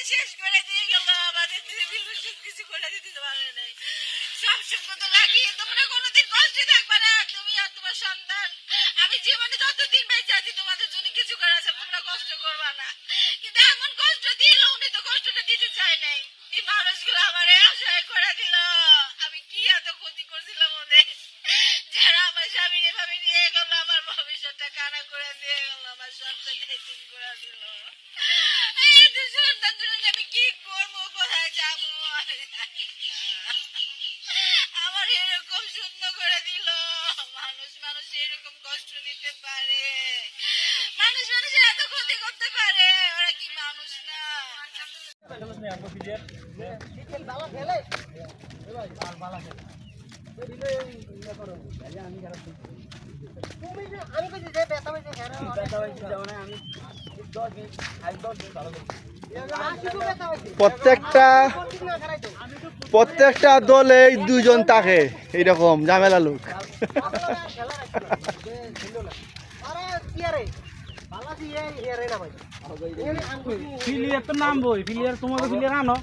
শেষ করে দিয়ে গেল, আমাদের কিছু করে দিতে পারে নাই। সব সম্পদ লাগিয়ে তোমরা কোনোদিন কষ্টে থাকবে না, তুমি আর তোমার সন্তান। আমি জীবনে যতদিন বেঁচে আছি তোমাদের জন্য কিছু করে আছে, তোমরা কষ্ট করবা না। কিন্তু এমন কষ্ট দিল, উনি তো কষ্টটা দিতে চায় নাই। এই মানুষগুলো আমার অসহায় করে দিল। আমি কি এত ক্ষতি করছিলাম ওদের, যারা আমার স্বামী এভাবে নিয়ে গেল, আমার ভবিষ্যৎটা কানা করে দিয়ে গেল, আমার সন্তান এতিম করে দিল। এই তো সন্তান জন্য আমি কি করবো, কোথায় যাবো আমি জানি না। আমার এরকম শূন্য করে দিল। মানুষ এরকম কষ্ট দিতে পারে? মানুষের এত ক্ষতি করতে পারে? ওরা কি মানুষ না? প্রত্যেকটা দলে দুজন থাকে এইরকম ঝামেলা লোক। ফিলিয়ার তো নাম বই, ফিলিয়ার তোমাকে ফিলিয়ার আনো।